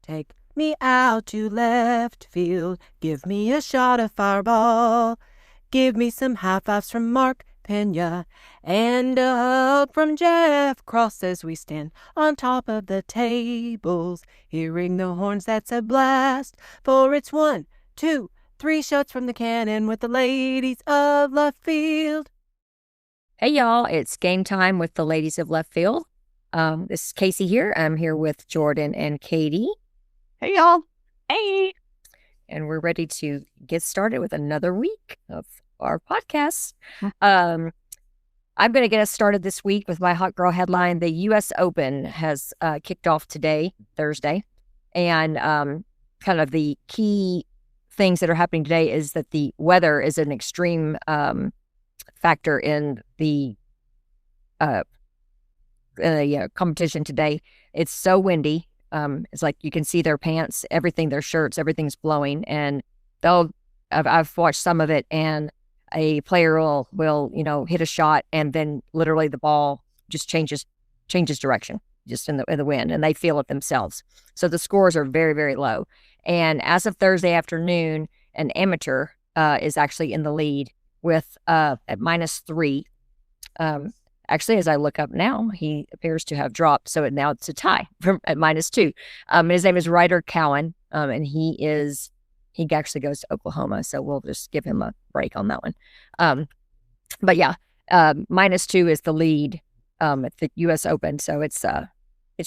Take me out to left field. Give me a shot of Fireball. Give me some high fives from Mark Peña and a hug from Jeff Cross as we stand on top of the tables. Hearing the horns, that's a blast. For it's 1, 2, 3 shots from the cannon with the ladies of left field. Hey, y'all. It's game time with the ladies of left field. This is Kasey here. I'm here with Jordan and Katie. Hey, y'all. Hey. And we're ready to get started with another week of our podcast. I'm going to get us started this week with my hot girl headline. The U.S. Open has kicked off today, Thursday. And kind of the key things that are happening today is that the weather is an extreme factor in the competition today. It's so windy. It's like you can see their pants, everything, their shirts, everything's blowing. And I've watched some of it, and a player will hit a shot, and then literally the ball just changes direction just in the wind, and they feel it themselves. So the scores are very, very low. And as of Thursday afternoon, an amateur is actually in the lead with at -3. Actually, as I look up now, he appears to have dropped. So now it's a tie at -2. His name is Ryder Cowan, and he actually goes to Oklahoma. So we'll just give him a break on that one. But yeah, -2 is the lead at the U.S. Open. So it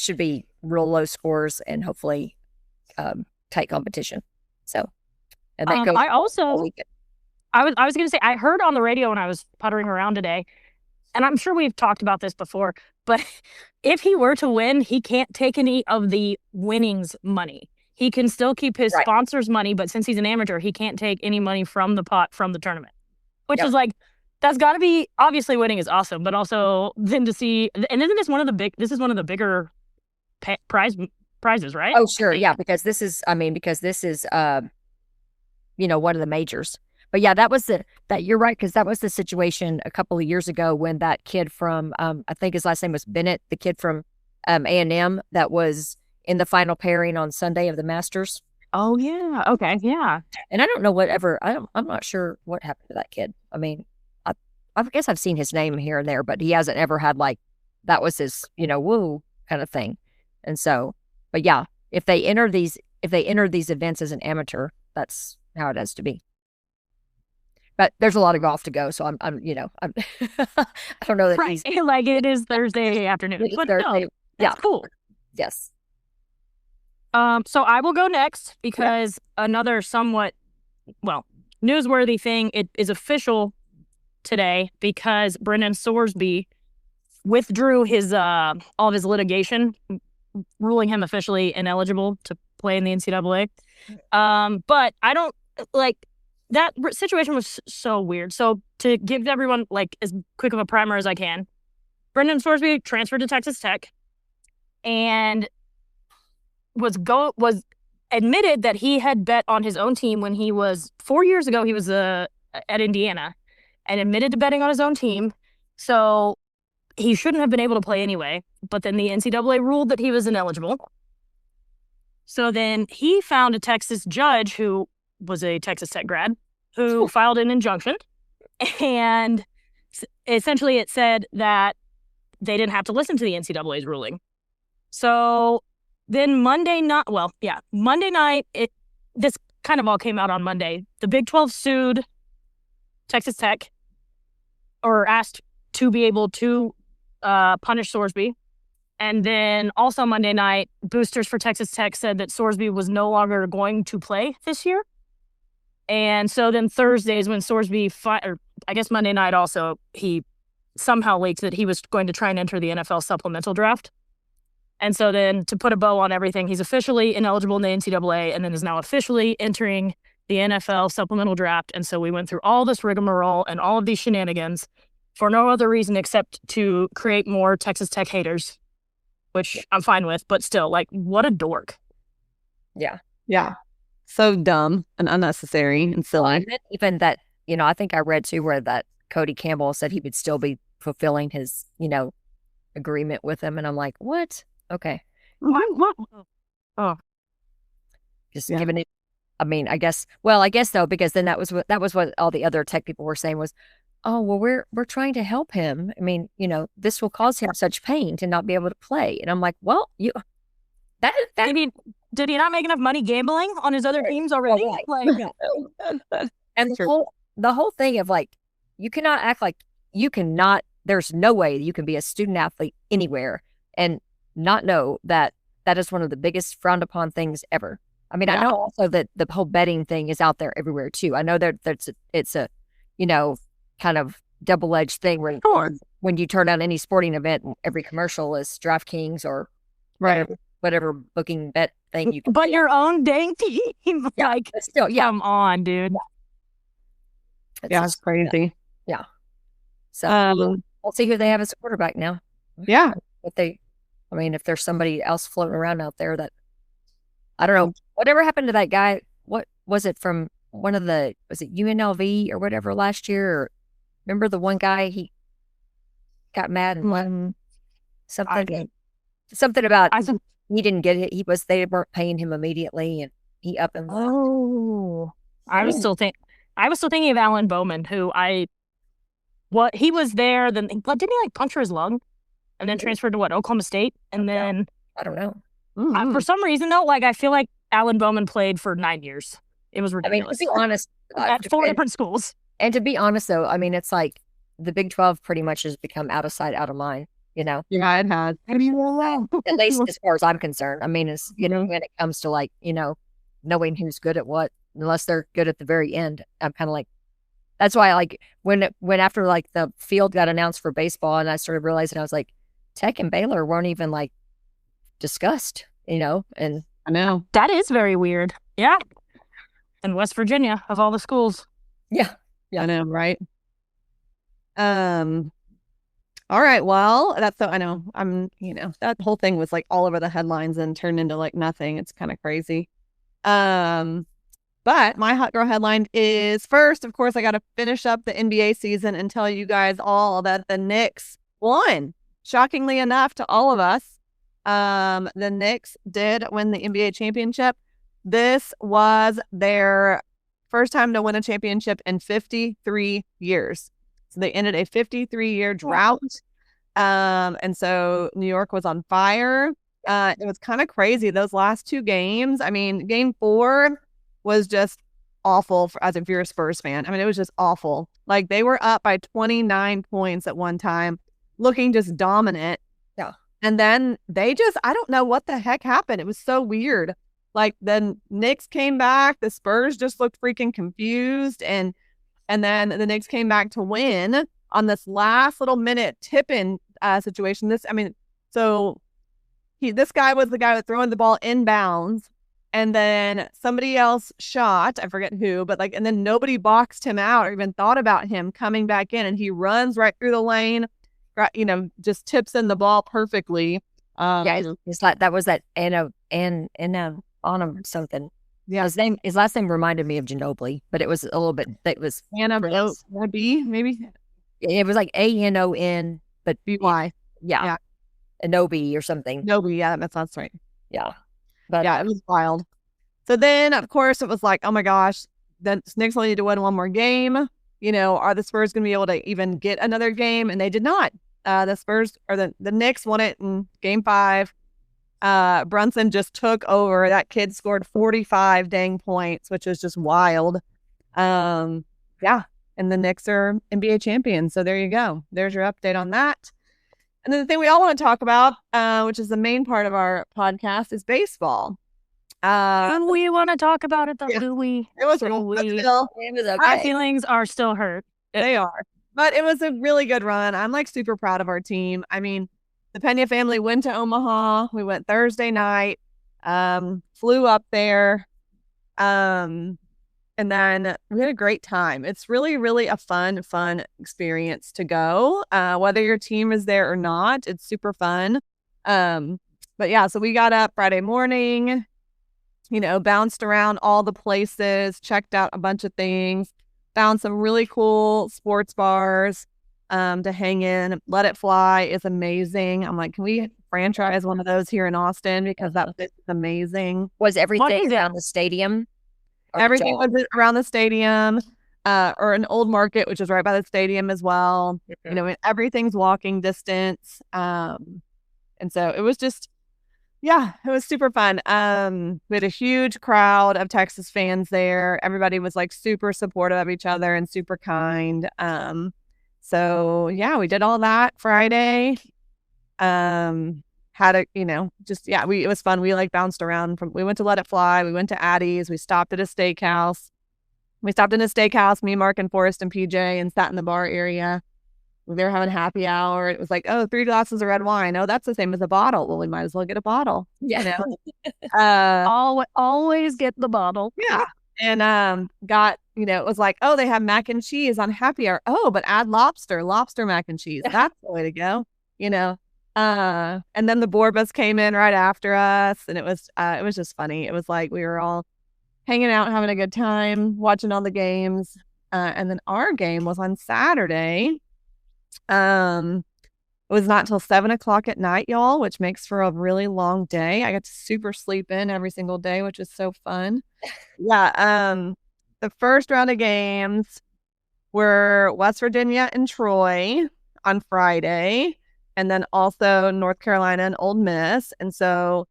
should be real low scores and hopefully tight competition. So, and that goes all weekend. I was going to say, I heard on the radio when I was puttering around today, and I'm sure we've talked about this before, but if he were to win, he can't take any of the winnings money. He can still keep his sponsors' money, but since he's an amateur, he can't take any money from the pot from the tournament, which is like, that's got to be, obviously winning is awesome, but also then to see, and isn't this one of the bigger prizes, right? Oh, sure. Yeah. Because this is one of the majors. But yeah, you're right, because that was the situation a couple of years ago when that kid from, I think his last name was Bennett, the kid from A&M that was in the final pairing on Sunday of the Masters. Oh, yeah. Okay. Yeah. And I don't know I'm not sure what happened to that kid. I mean, I guess I've seen his name here and there, but he hasn't ever had that was his, woo kind of thing. And so, but yeah, if they enter these events as an amateur, that's how it has to be. But there's a lot of golf to go, so I'm I don't know that right. Like it is Thursday afternoon. But Thursday, no, that's cool. Yes. So I will go next because another somewhat newsworthy thing. It is official today because Brendan Sorsby withdrew his all of his litigation, ruling him officially ineligible to play in the NCAA. But I don't that situation was so weird. So to give everyone as quick of a primer as I can, Brendan Sorsby transferred to Texas Tech and was admitted that he had bet on his own team when he was 4 years ago. He was at Indiana and admitted to betting on his own team. So he shouldn't have been able to play anyway. But then the NCAA ruled that he was ineligible. So then he found a Texas judge who was a Texas Tech grad who filed an injunction, and essentially it said that they didn't have to listen to the NCAA's ruling. So then Monday night, this kind of all came out on Monday. The Big 12 sued Texas Tech or asked to be able to punish Sorsby. And then also Monday night, boosters for Texas Tech said that Sorsby was no longer going to play this year. And so then Thursday is when Sorsby, or I guess Monday night also, he somehow leaked that he was going to try and enter the NFL supplemental draft. And so then to put a bow on everything, he's officially ineligible in the NCAA and then is now officially entering the NFL supplemental draft. And so we went through all this rigmarole and all of these shenanigans for no other reason except to create more Texas Tech haters, which I'm fine with, but still, what a dork. Yeah. Yeah. So dumb and unnecessary and silly. Even that, I think I read too where that Cody Campbell said he would still be fulfilling his, agreement with him. And I'm like, what? Okay. What? Oh. just giving it. I mean, I guess though, because then that was what all the other tech people were saying was, oh, well, we're trying to help him. I mean, this will cause him such pain to not be able to play. And I'm like, well, that did he not make enough money gambling on his other teams already? And the whole thing of like, you cannot act like there's no way you can be a student athlete anywhere and not know that is one of the biggest frowned upon things ever. I mean, I know also that the whole betting thing is out there everywhere too. I know that it's a kind of double-edged thing where when you turn on any sporting event, every commercial is DraftKings or whatever booking bet thing you can. But your own dang team, like, still, come on, dude. It's crazy. Yeah. So we'll see who they have as a quarterback now. Yeah. If there's somebody else floating around out there that, I don't know, whatever happened to that guy? What was it from was it UNLV or whatever last year? Or, remember the one guy, he got mad and something about he didn't get it. They weren't paying him immediately and he up and left. Oh, I was still thinking of Alan Bowman, who he was there, then didn't he like puncture his lung and then transferred to Oklahoma State? And then I don't know. For some reason though, like I feel like Alan Bowman played for 9 years. It was ridiculous. I mean, to be honest, at 4 different schools. And to be honest though, I mean, it's like the Big 12 pretty much has become out of sight, out of mind. Yeah, it has. At least as far as I'm concerned. I mean, it's when it comes to like knowing who's good at what, unless they're good at the very end. I'm kind of like, that's why like when after like the field got announced for baseball and I started realizing, I was like, Tech and Baylor weren't even like discussed, and I know that is very weird. Yeah, in West Virginia of all the schools. Yeah, I know, right? All right, well, I know I'm that whole thing was like all over the headlines and turned into like nothing. It's kind of crazy. But my hot girl headline is, first, of course, I got to finish up the NBA season and tell you guys all that the Knicks won. Shockingly enough to all of us, the Knicks did win the NBA championship. This was their first time to win a championship in 53 years. So they ended a 53-year drought. And so New York was on fire. It was kind of crazy. Those last 2 games, I mean, game 4 was just awful if you're a Spurs fan. I mean, it was just awful. Like they were up by 29 points at one time, looking just dominant. Yeah. And then I don't know what the heck happened. It was so weird. Like the Knicks came back. The Spurs just looked freaking confused. And then the Knicks came back to win on this last little minute tip-in situation. This guy was the guy that throwing the ball inbounds. And then somebody else shot, I forget who, but and then nobody boxed him out or even thought about him coming back in. And he runs right through the lane, just tips in the ball perfectly. It's like that was that Anna something. Yeah, his last name reminded me of Ginobili, but it was a little bit. It was Anna B, maybe. It was like ANON, but BY. Yeah. Anobi or something. Anobi, yeah, that's right. Yeah. But yeah, it was wild. So then, of course, it was like, oh my gosh, the Knicks only need to win one more game. Are the Spurs going to be able to even get another game? And they did not. The Spurs or the Knicks won it in game 5. Brunson just took over. That kid scored 45 dang points, which is just wild. And the Knicks are NBA champions. So there you go. There's your update on that. And then the thing we all want to talk about, which is the main part of our podcast, is baseball. And we want to talk about it, though, do we? It was okay. Our feelings are still hurt. They are. But it was a really good run. I'm like super proud of our team. I mean, the Peña family went to Omaha. We went Thursday night, flew up there. And then we had a great time. It's really, really a fun experience to go. Whether your team is there or not, it's super fun. But yeah, so we got up Friday morning, bounced around all the places, checked out a bunch of things, found some really cool sports bars. to hang in. Let It Fly is amazing. I'm like, can we franchise one of those here in Austin? Because that place is amazing. Was What everything is it? around the stadium? Or Everything just- was around the stadium, or an old market, which is right by the stadium as well. You know, everything's walking distance. And so it was just, yeah, it was super fun. We had a huge crowd of Texas fans there. Everybody was like super supportive of each other and super kind. So yeah, we did all that Friday. Had a, you know, just, yeah, it was fun. We like bounced around we went to Let It Fly. We went to Addie's. We stopped at a steakhouse. Me, Mark, and Forrest and PJ, and sat in the bar area. They were having happy hour. It was like, oh, 3 glasses of red wine. Oh, that's the same as a bottle. Well, we might as well get a bottle. Yeah. You know? Always get the bottle. Yeah. And got, you know, it was like, oh, they have mac and cheese on happy hour. Oh, but add lobster mac and cheese. That's the way to go, you know. And then the Borbas came in right after us, and it was just funny. It was like we were all hanging out, having a good time, watching all the games. And then our game was on Saturday. It was not till 7:00 at night, y'all, which makes for a really long day. I got to super sleep in every single day, which is so fun. Yeah. The first round of games were West Virginia and Troy on Friday, and then also North Carolina and Ole Miss. And so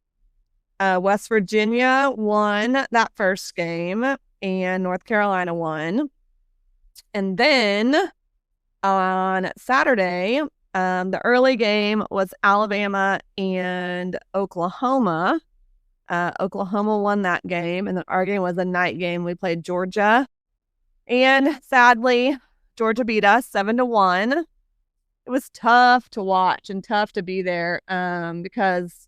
West Virginia won that first game, and North Carolina won. And then on Saturday, the early game was Alabama and Oklahoma. Oklahoma won that game, and then our game was a night game. We played Georgia, and sadly, Georgia beat us 7-1. It was tough to watch and tough to be there, because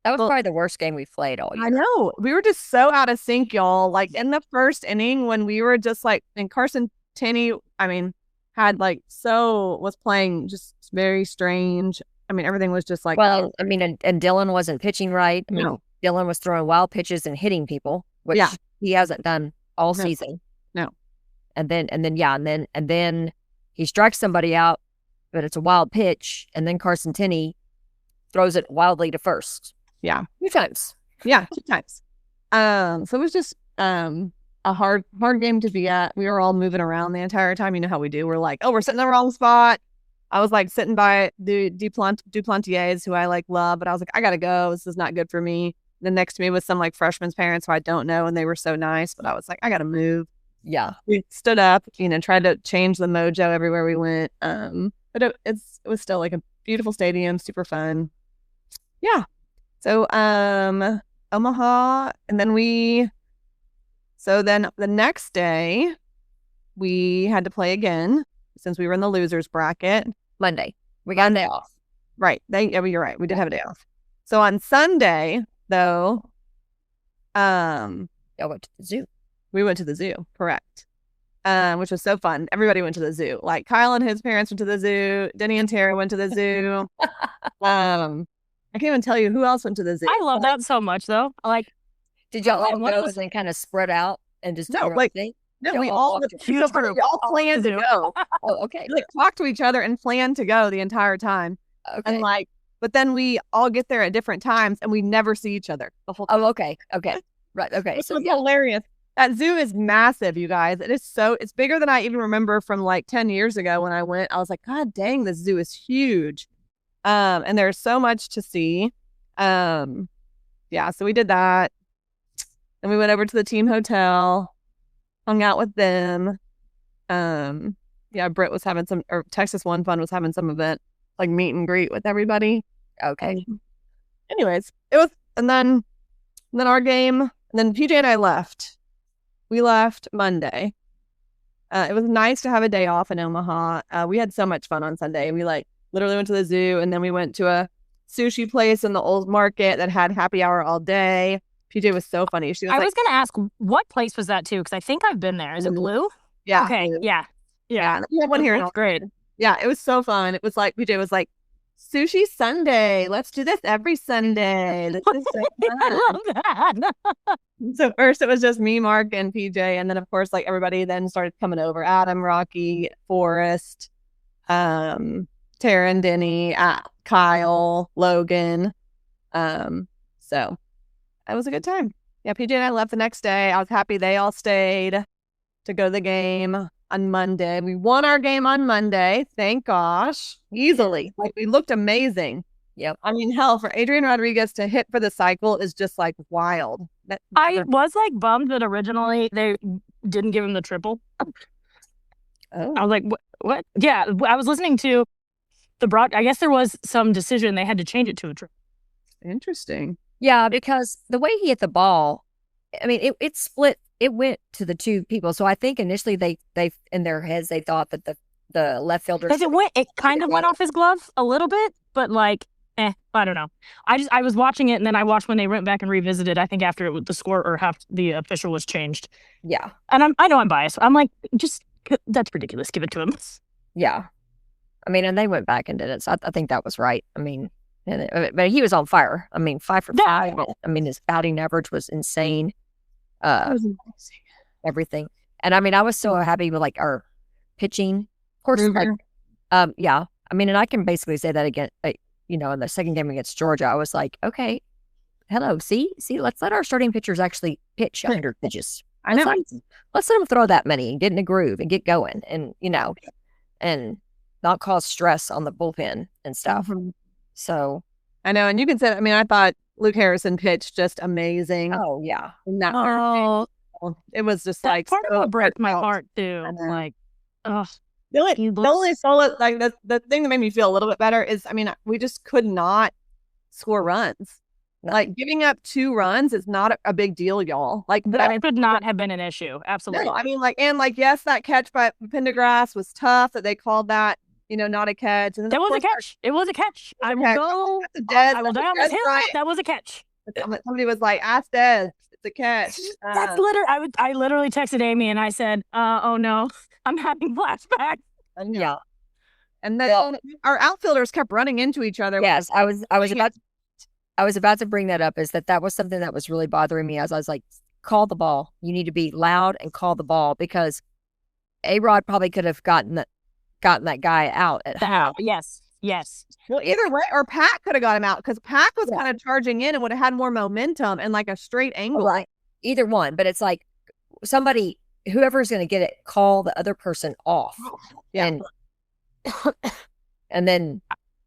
That was probably the worst game we've played all year. I know. We were just so out of sync, y'all. Like in the first inning when we were just like, and Carson Tenney, I mean, was playing just very strange. I mean, everything was just like, Well, I mean, and Dylan wasn't pitching right. I mean, No. Dylan was throwing wild pitches and hitting people, which Yeah. he hasn't done all No. season. No. And then he strikes somebody out, but it's a wild pitch, and then Carson Tenney throws it wildly to first. Yeah. 2 times. yeah, 2 times. So it was just a hard game to be at. We were all moving around the entire time. You know how we do. We're like, oh, we're sitting in the wrong spot. I was like sitting by the Duplantiers, who I like love, but I was like, I gotta go. This is not good for me. Then next to me was some like freshman's parents who I don't know, and they were so nice, but I was like, I gotta move. Yeah. We stood up, you know, tried to change the mojo everywhere we went. But it was still like a beautiful stadium, super fun. Yeah. So Omaha, and then then the next day we had to play again since we were in the losers bracket. Monday. We got a day off. Right. You're right. We did have a day off. So on Sunday, though, Y'all went to the zoo. we went to the zoo, correct. Which was so fun. Everybody went to the zoo. Like Kyle and his parents went to the zoo. Denny and Tara went to the zoo. I can't even tell you who else went to the zoo. I love that so much, though. Like, Did y'all all What go was- and then kind of spread out and just do No, your own like- thing? No, Y'all we all all walked to- all planned to go. Oh, okay. We, like talked to each other and planned to go the entire time. Okay. And like, but then we all get there at different times and we never see each other the whole time. Oh, okay. Okay. Right. Okay. This So was hilarious. That zoo is massive, you guys. It's bigger than I even remember from like 10 years ago when I went. I was like, God dang, this zoo is huge. And there's so much to see. Yeah, so we did that. Then we went over to the team hotel, hung out with them. Yeah, Britt was having or Texas One Fun was having some event, like meet and greet with everybody. okay. Anyways, and then our game, and then PJ and I left. We left Monday. It was nice to have a day off in Omaha. We had so much fun on Sunday. We like literally went to the zoo, and then we went to a sushi place in the old market that had happy hour all day. PJ was so funny. She was I like, was going to ask, what place was that too? Because I think I've been there. Is it Blue? yeah. Okay. Yeah. Yeah. We have one here. That's great. Yeah, it was so fun. It was like, PJ was like, Sushi Sunday. Let's do this every Sunday. This is so I fun. love that. So first it was just me, Mark, and PJ. And then, of course, like everybody then started coming over. Adam, Rocky, Forrest. Taryn, Denny, Kyle, Logan. So it was a good time. Yeah, PJ and I left the next day. I was happy they all stayed to go to the game on Monday. We won our game on Monday, thank gosh, easily. Like, we looked amazing. Yep. I mean, hell, for Adrian Rodriguez to hit for the cycle is just like wild. I was like bummed that originally they didn't give him the triple. Oh. I was like, what? Yeah, I was listening to the I guess there was some decision they had to change it to a triple. Interesting. Yeah, because the way he hit the ball, I mean, it split. It went to the two people. So I think initially they in their heads they thought that the left fielder, because it kind of went off his glove a little bit, but like, I don't know. I was watching it, and then I watched when they went back and revisited. I think after the score or half the official was changed. Yeah, and I know I'm biased. I'm like, just that's ridiculous. Give it to him. Yeah, I mean, and they went back and did it. So I think that was right. I mean. But he was on fire. I mean, 5 for 5. I mean, his batting average was insane. That was amazing. Everything. And I mean, I was so happy with like our pitching. Of course, like, yeah. I mean, and I can basically say that again. In the second game against Georgia, I was like, okay, hello, see, let's let our starting pitchers actually pitch 100 pitches. I know. Let's let them throw that many and get in a groove and get going, and and not cause stress on the bullpen and stuff. Mm-hmm. So I know, and you can say, I mean, I thought Luke Harrison pitched just amazing. Oh yeah, it was just that like part of it broke my heart too. Like, the only solo, like the thing that made me feel a little bit better is, I mean, we just could not score runs. No. Like, giving up 2 runs is not a big deal, y'all. Like, that could not have been an issue. Absolutely. No, I mean, yes, that catch by Pendergrass was tough. That they called that. Not a catch. And that was a catch. It was a catch. I will go. I will die on this hill. Right. That was a catch. Somebody was like, "Ask Des. It's a catch." That's literally. I literally texted Amy and I said, "Oh no, I'm having flashbacks." Yeah. And then our outfielders kept running into each other. Yes, I was about to bring that up. Is that was something that was really bothering me? As I was like, call the ball. You need to be loud and call the ball, because A-Rod probably could have gotten that guy out at home. Yes. Well, either way, or Pat could have got him out, because Pat was kind of charging in and would have had more momentum and like a straight angle. Right. Either one, but it's like somebody, whoever's going to get it, call the other person off. Yeah. And then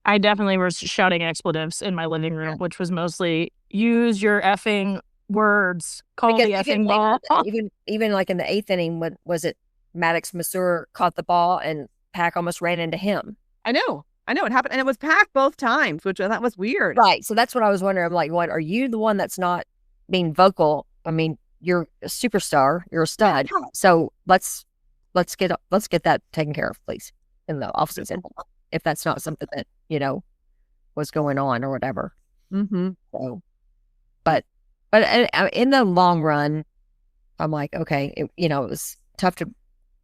I definitely was shouting expletives in my living room, which was mostly use your effing words, call the effing ball. Even like in the 8th inning, when was it? Maddox Masur caught the ball and Pack almost ran into him. I know it happened, and it was Pack both times, which I thought was weird. Right. So that's what I was wondering. I'm like, what, are you the one that's not being vocal? I mean, you're a superstar, you're a stud. So let's get that taken care of, please, in the offseason, if that's not something that was going on or whatever. Mm-hmm. So, but in the long run, I'm like, okay, it was tough to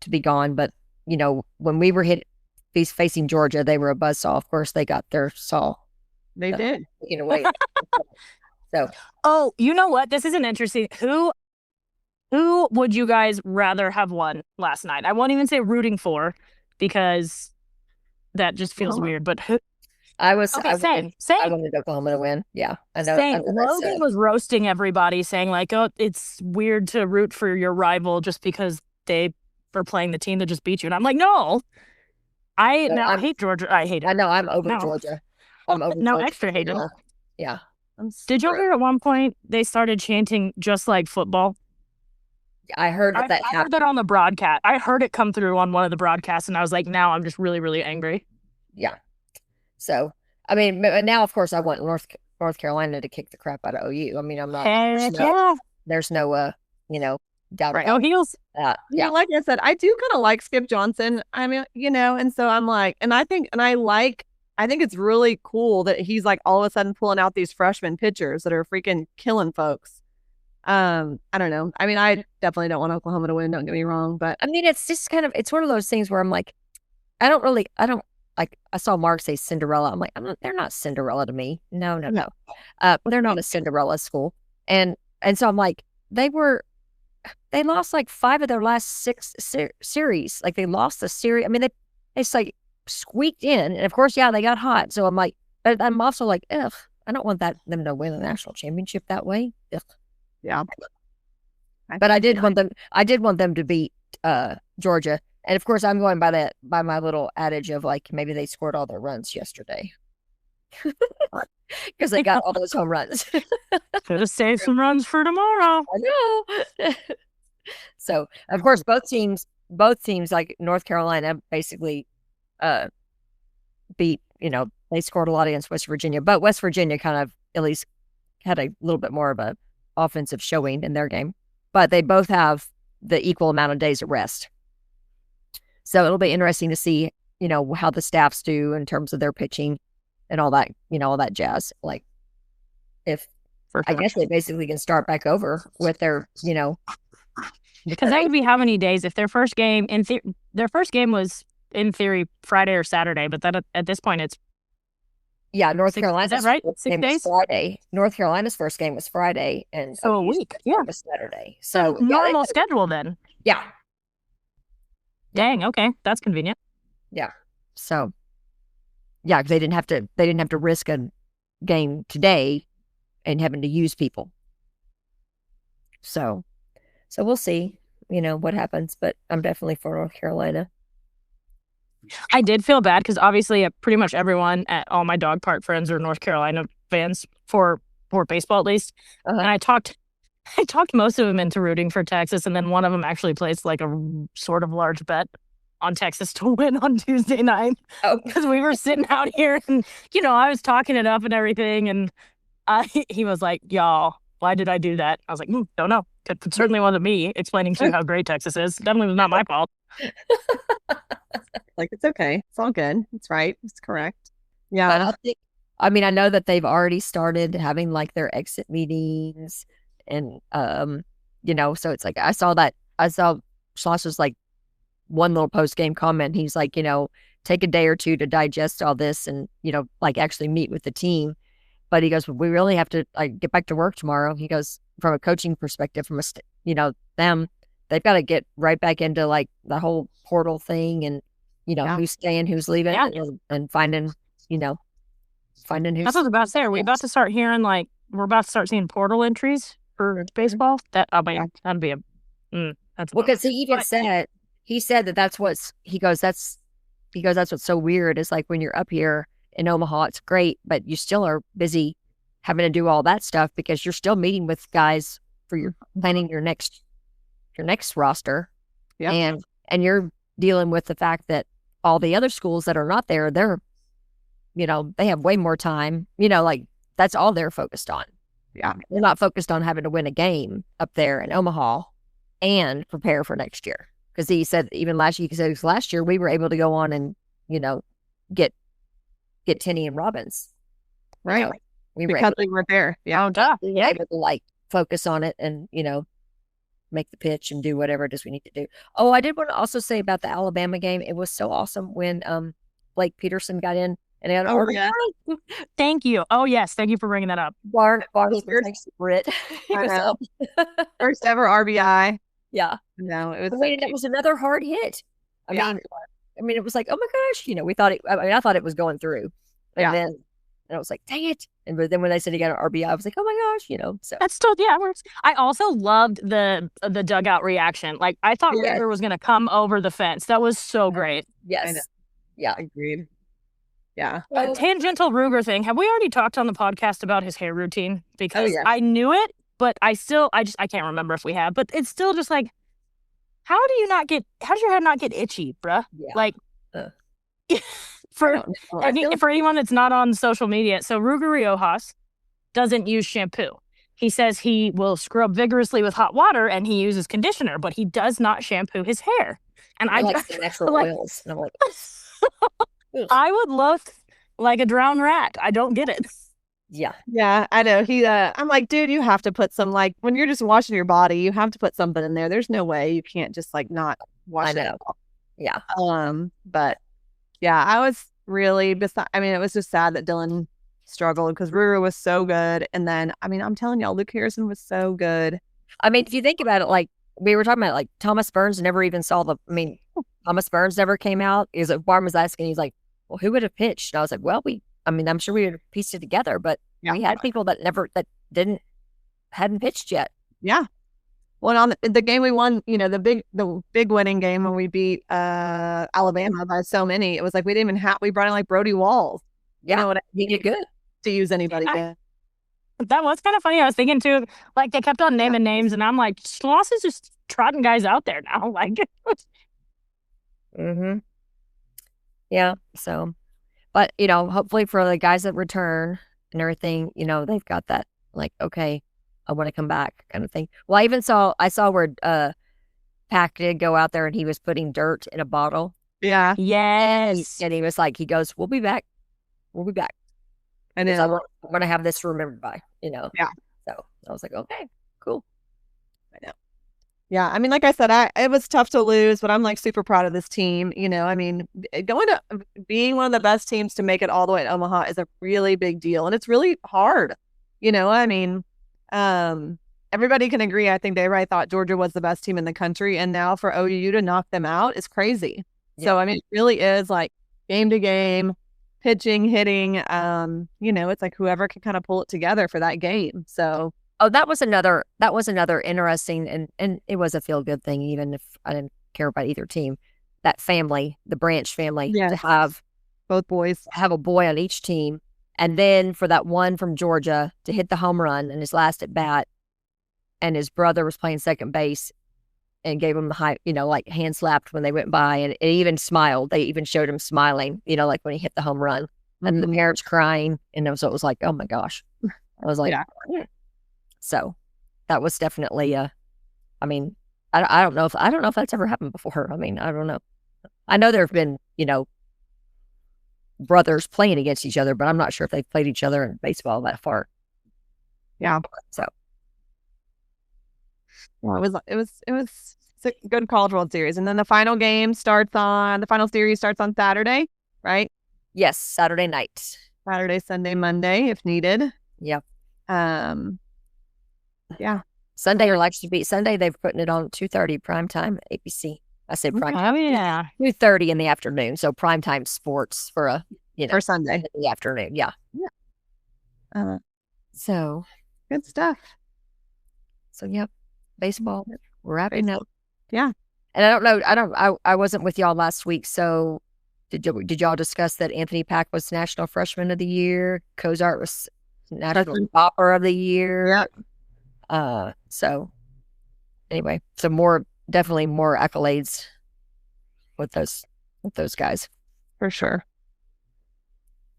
be gone, but when we were facing Georgia, they were a buzzsaw. Of course, they got their saw. They did. In a way. So. Oh, you know what? This is an interesting. Who would you guys rather have won last night? I won't even say rooting for, because that just feels weird. But who? I same. I wanted Oklahoma to win. Yeah, I know. Same. Logan was roasting everybody, saying like, "Oh, it's weird to root for your rival just because they are playing the team that just beat you." And I'm like, no. I hate Georgia. I hate it. I know. I'm over Georgia. I'm over no Georgia. extra hate it. Yeah. Did you hear at one point they started chanting "just like football"? I heard that happened. I heard that on the broadcast. I heard it come through on one of the broadcasts, and I was like, now I'm just really, really angry. Yeah. So, I mean, now, of course, I want North Carolina to kick the crap out of OU. I mean, I'm not. There's no doubt. Right. Oh, heels. Yeah. Like I said, I do kind of like Skip Johnson. I mean, and so I'm like, I think it's really cool that he's like all of a sudden pulling out these freshman pitchers that are freaking killing folks. I don't know. I mean, I definitely don't want Oklahoma to win. Don't get me wrong, but I mean, it's just it's one of those things where I'm like, I don't like. I saw Mark say Cinderella. I'm like, they're not Cinderella to me. No. They're not a Cinderella school, and so I'm like, they lost like 5 of their last 6 series. Like, they lost the series. I mean, it's like squeaked in. And of course, yeah, they got hot. So I'm like, but I'm also like, ugh, I don't want them to win the national championship that way. Ugh. Yeah. But I did want them to beat Georgia. And of course, I'm going by my little adage of like, maybe they scored all their runs yesterday. Because they got all those home runs. Could have saved some runs for tomorrow. I know. So, of course, both teams, like North Carolina, basically beat, they scored a lot against West Virginia. But West Virginia kind of at least had a little bit more of a offensive showing in their game. But they both have the equal amount of days of rest. So it'll be interesting to see, how the staffs do in terms of their pitching and all that, all that jazz. Like, if I guess they basically can start back over with their, because that would be how many days if their first game their first game was in theory Friday or Saturday, but that at this point it's North Carolina's is that right? 6 days? Friday. North Carolina's first game was Friday, and so a week, was Saturday. So normal schedule then. Yeah. Dang. Okay, that's convenient. Yeah. So. Yeah, because they didn't have to risk a game today and having to use people. So we'll see, what happens. But I'm definitely for North Carolina. I did feel bad because obviously pretty much everyone at all my dog park friends are North Carolina fans for baseball at least. Uh-huh. And I talked most of them into rooting for Texas, and then one of them actually placed like a sort of large bet on Texas to win on Tuesday night. Because we were sitting out here and, I was talking it up and everything. And he was like, y'all, why did I do that? I was like, don't know. It certainly wasn't me explaining to you how great Texas is. Definitely was not my fault. Like, it's okay. It's all good. It's right. It's correct. Yeah. I know that they've already started having like their exit meetings and, so it's like, I saw Schloss's like, one little post-game comment. He's like, take a day or two to digest all this and, like actually meet with the team. But he goes, we really have to get back to work tomorrow. He goes, from a coaching perspective, from they've got to get right back into like the whole portal thing and, who's staying, who's leaving, and finding who's. That's what I was about to say. Are we about to start hearing we're about to start seeing portal entries for baseball? That'd be that's because he even said. He said that's what's so weird is like when you're up here in Omaha, it's great, but you still are busy having to do all that stuff because you're still meeting with guys for your planning your next roster. Yeah. And you're dealing with the fact that all the other schools that are not there, they're, they have way more time, like that's all they're focused on. Yeah. They're not focused on having to win a game up there in Omaha and prepare for next year. Because he said even last year we were able to go on and get Tenney and Robbins, right? We were there, yeah, able to focus on it and make the pitch and do whatever it is we need to do. Oh, I did want to also say about the Alabama game. It was so awesome when Blake Peterson got in and had an yeah. Thank you. Oh yes, thank you for bringing that up. Barnes Brit. First ever RBI. Yeah. No, it was. It was another hard hit. I mean, it was like, oh my gosh, we thought it. I thought it was going through, and then I was like, dang it! But then when they said he got an RBI, I was like, oh my gosh, So that's still works. I also loved the dugout reaction. Like I thought Ruger was gonna come over the fence. That was so great. Yes. Yeah. Agreed. Yeah. A tangential Ruger thing. Have we already talked on the podcast about his hair routine? Because I knew it. But I can't remember if we have, but it's still just like, how does your head not get itchy, bruh? Yeah. Like, for anyone that's not on social media, so Ruger Riojas doesn't use shampoo. He says he will scrub vigorously with hot water and he uses conditioner, but he does not shampoo his hair. And I like the natural oils. And I'm like, I would look like a drowned rat. I don't get it. Yeah. Yeah, I know. I'm like, dude, you have to put some, when you're just washing your body, you have to put something in there. There's no way you can't just not wash it. Yeah. But yeah, I was really it was just sad that Dylan struggled because Ruger was so good. And then, I'm telling y'all, Luke Harrison was so good. If you think about it, we were talking about, Thomas Burns never even saw Thomas Burns never came out. Barn was asking, he's like, well, who would have pitched? And I was like, well, I'm sure we would have pieced it together, but we had people that hadn't pitched yet. Yeah. Well, on the game we won, the big winning game when we beat Alabama by so many, it was like we didn't even have, we brought in like Brody Walls. Yeah, You know what I he did good to use anybody. That was kind of funny. I was thinking too, like they kept on naming names, and I'm like, Schloss is just trotting guys out there now. Like, mm-hmm. Yeah. So, but hopefully for the guys that return and everything, they've got that like, okay, I want to come back kind of thing. Well, I saw where Pack did go out there and he was putting dirt in a bottle. Yeah. yes. And he was like, he goes, we'll be back. We'll be back. And Because then I'm going to have this remembered by, Yeah. So I was like, okay, cool. I know. Yeah. I mean, like I said, it was tough to lose, but I'm like super proud of this team. I mean, being one of the best teams to make it all the way to Omaha is a really big deal. And it's really hard. I mean, everybody can agree. I think they thought Georgia was the best team in the country. And now for OU to knock them out is crazy. Yeah. So, I mean, it really is like game to game, pitching, hitting, it's like whoever can kind of pull it together for that game. So, that was another interesting, and it was a feel good thing, even if I didn't care about either team. That family, the Branch family, to have both boys, have a boy on each team, and then for that one from Georgia to hit the home run in his last at bat, and his brother was playing second base and gave him the high, like hand slapped when they went by, and it even smiled. They even showed him smiling, like when he hit the home run, and the parents crying, and so it was like, oh my gosh, I was like, yeah. So that was definitely I don't know if that's ever happened before. I mean, I don't know. I know there have been, brothers playing against each other, but I'm not sure if they've played each other in baseball that far. Yeah. So. Well, it was a good College World Series. And then the final series starts on Saturday, right? Yes, Saturday night. Saturday, Sunday, Monday, if needed. Yep. Yeah. Sunday or likes to be Sunday. They're putting it on 2:30 primetime ABC. I say prime. Oh yeah. 2:30 in the afternoon. So primetime sports for for Sunday in the afternoon. Yeah. Yeah. So good stuff. So yep. Baseball. We're wrapping up. Yeah. And I don't know. I wasn't with y'all last week. So did y'all discuss that Anthony Pack was National Freshman of the Year? Cozart was National Topper of the Year. Yeah. So anyway, definitely more accolades with those guys. For sure.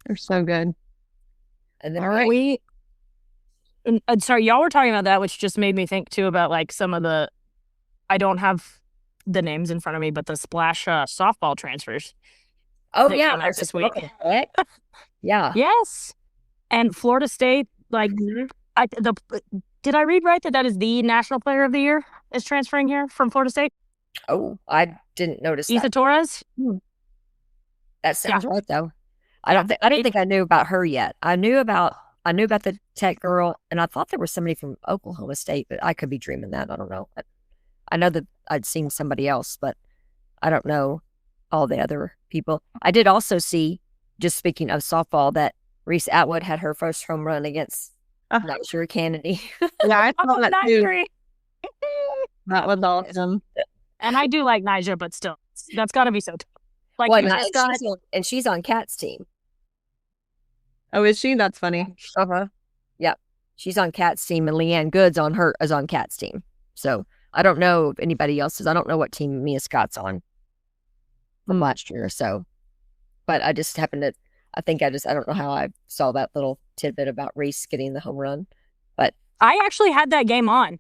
They're so good. And then all right. Sorry, y'all were talking about that, which just made me think too about like some of the, I don't have the names in front of me, but the Splash softball transfers. Oh yeah, this week. Yeah. Yes. And Florida State, like, did I read right that is the National Player of the Year is transferring here from Florida State? Oh, I didn't notice Isa that. Torres? That sounds right though. I don't think I knew about her yet. I knew about the Tech girl, and I thought there was somebody from Oklahoma State, but I could be dreaming that. I don't know. I know that I'd seen somebody else, but I don't know all the other people. I did also see, just speaking of softball, that Reese Atwood had her first home run against Niger Kennedy. Yeah, I saw that too. That was awesome. And I do like Niger, but still, that's got to be so tough. Like, and she's on Kat's team. Oh, is she? That's funny. Yep. She's on Kat's team, and Leanne Goods is on Kat's team. So I don't know if anybody else is. I don't know what team Mia Scott's on from last year. So, but I just happened to. I don't know how I saw that little tidbit about Reese getting the home run, but I actually had that game on.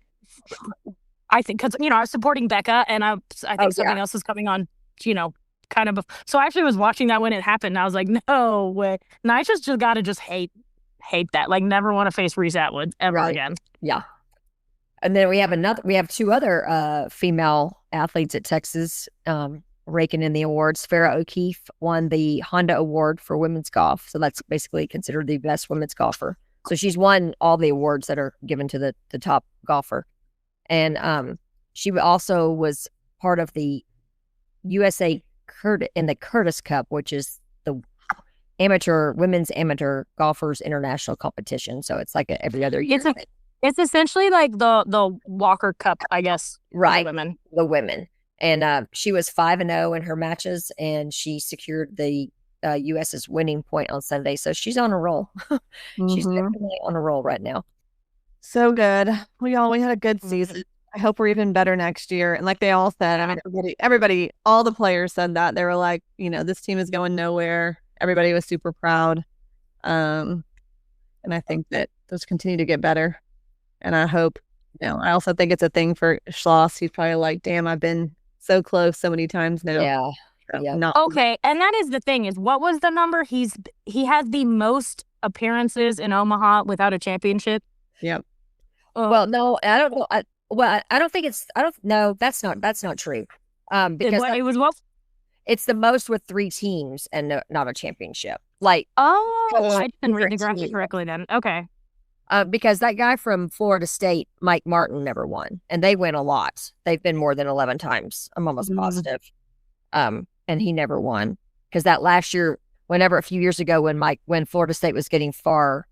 I think because I was supporting Becca, and I think something else is coming on. Kind of. So I actually was watching that when it happened. And I was like, no way. Nigel's just got to hate that. Like, never want to face Reese Atwood ever again. Yeah. And then we have two other female athletes at Texas raking in the awards. Farrah O'Keefe won the Honda Award for women's golf. So that's basically considered the best women's golfer. So she's won all the awards that are given to the top golfer. And she also was part of the USA in the Curtis Cup, which is the women's amateur golfers international competition. So it's like every other year. It's essentially like the Walker Cup, I guess. Right. The women. And she was 5-0 in her matches, and she secured the U.S.'s winning point on Sunday. So she's on a roll. She's definitely on a roll right now. So good. We had a good season. I hope we're even better next year. And like they all said, I mean, everybody, all the players said that. They were like, this team is going nowhere. Everybody was super proud. And I think that those continue to get better. And I hope, I also think it's a thing for Schloss. He's probably like, damn, I've been so close so many times now. Yeah. Okay. And that is the thing is, what was the number? He has the most appearances in Omaha without a championship. Yep. Well, no, I don't know. I don't think no, that's not true. Because it was what? It's the most with 3 teams and not a championship. Like, I didn't read the graphic correctly then. Okay. Because that guy from Florida State, Mike Martin, never won, and they win a lot. They've been more than 11 times. I'm almost positive. And he never won because that last year, a few years ago when Florida State was getting far,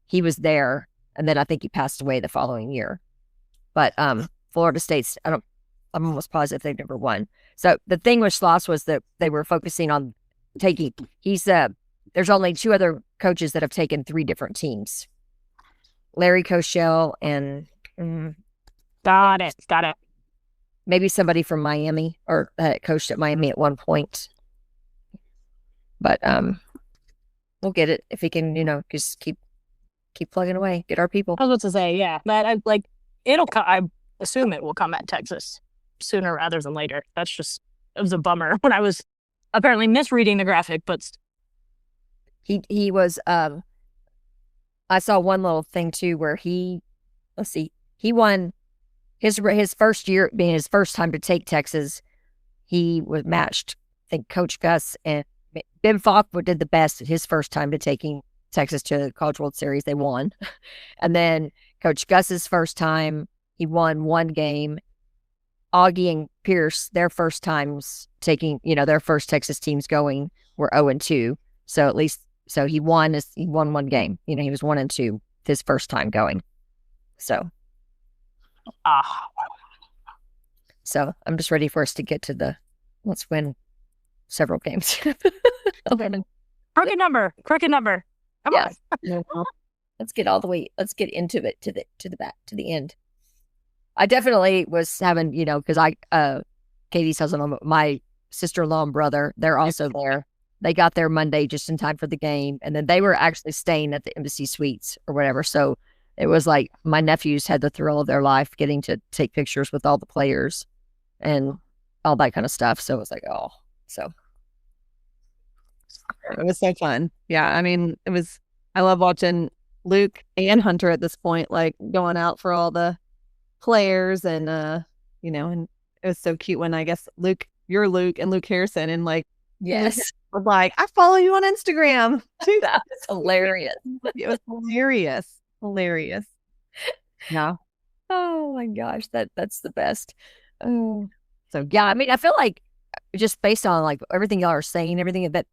he was there, and then I think he passed away the following year. But Florida State's, I'm almost positive they've never won. So the thing with Schloss was that they were focusing on taking. There's only 2 other coaches that have taken 3 different teams. Larry Koshel and got it. Maybe somebody from Miami or coached at Miami at one point. But we'll get it if he can, just keep plugging away, get our people. I was about to say, yeah, but it'll come. I assume it will come at Texas sooner rather than later. It was a bummer when I was apparently misreading the graphic, but he was. I saw one little thing too where he won his first year being his first time to take Texas. He was matched. I think Coach Gus and Ben Falk did the best his first time to taking Texas to the College World Series. They won, and then Coach Gus's first time he won 1 game. Augie and Pierce, their first times taking their first Texas teams going were 0-2. So at least. So he won 1 game. He was 1-2 his first time going. So. So I'm just ready for us to get to let's win several games. Okay. Crooked number. Come on. Let's get all the way. Let's get into it to the end. I definitely was having, because Katie's husband, my sister-in-law and brother, they're also there. They got there Monday just in time for the game. And then they were actually staying at the Embassy Suites or whatever. So it was like my nephews had the thrill of their life getting to take pictures with all the players and all that kind of stuff. So it was like, it was so fun. Yeah. I mean, I love watching Luke and Hunter at this point, like going out for all the players and, and it was so cute when I guess you're Luke and Luke Harrison and like, yes. Was like, I follow you on Instagram. That was hilarious. It was hilarious. Yeah. Oh my gosh, that's the best. Oh, so yeah. I mean, I feel like just based on like everything y'all are saying, everything that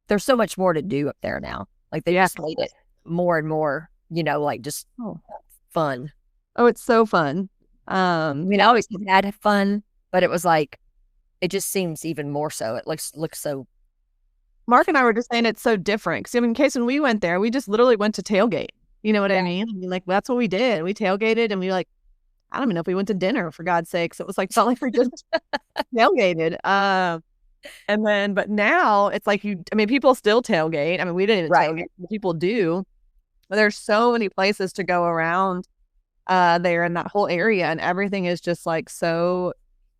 there's so much more to do up there now. Like they just made it more and more, like just fun. Oh, it's so fun. I mean, I always had fun, but it was like it just seems even more so. It looks so. Mark and I were just saying it's so different. Because in case when we went there, we just literally went to tailgate. You know what I mean? I mean, like that's what we did. We tailgated and we I don't even know if we went to dinner for God's sakes. It was like felt like we just tailgated. But now it's like people still tailgate. I mean, we didn't even tailgate. People do. But there's so many places to go around there in that whole area, and everything is just like so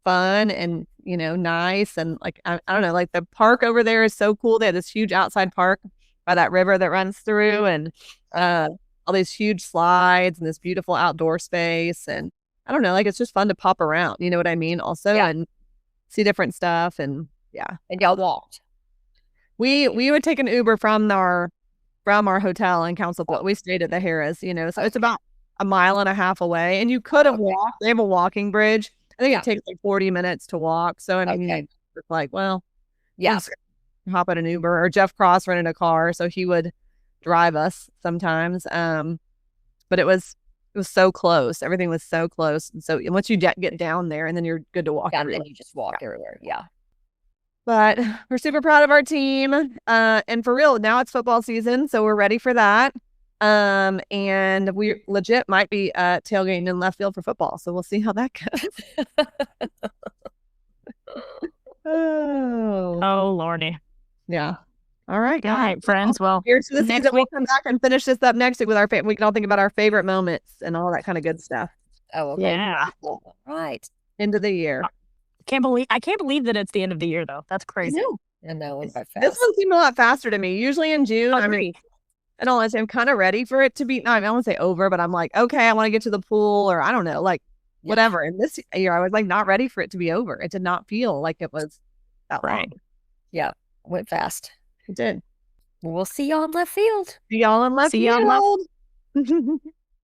fun and nice, and like I don't know, like the park over there is so cool. They have this huge outside park by that river that runs through, and all these huge slides and this beautiful outdoor space, and I don't know, like it's just fun to pop around, you know what I mean, also and see different stuff. And and y'all walked. We would take an Uber from our hotel in Council Bluffs. We stayed at the Harrah's, so it's about a mile and a half away, and you could have walked. They have a walking bridge. I think it takes like 40 minutes to walk. So I mean, it's like, well, hop in an Uber, or Jeff Cross rented a car, so he would drive us sometimes. But it was so close. Everything was so close. And so once you get down there, and then you're good to walk. Yeah, and you just walk everywhere. Yeah. But we're super proud of our team. And for real, now it's football season, so we're ready for that. And we legit might be tailgating in left field for football. So we'll see how that goes. Oh, Lordy. Yeah. All right, guys. All right, friends. Well, here's to the next season. We'll week- come back and finish this up next week with our we can all think about our favorite moments and all that kind of good stuff. Oh, okay. Yeah. All right. End of the year. I can't believe that it's the end of the year, though. That's crazy. I know. It went by This fast. one seemed a lot faster to me. Usually in June, I mean, Agreed. I don't want to say I'm kind of ready for it to be, no, I don't want to say over, but I'm like, okay, I want to get to the pool, or I don't know, like whatever. And this year I was like not ready for it to be over. It did not feel like it was that Right. long. Yeah. Went fast. It did. We'll see you on left field. See y'all in left See y'all in left- field.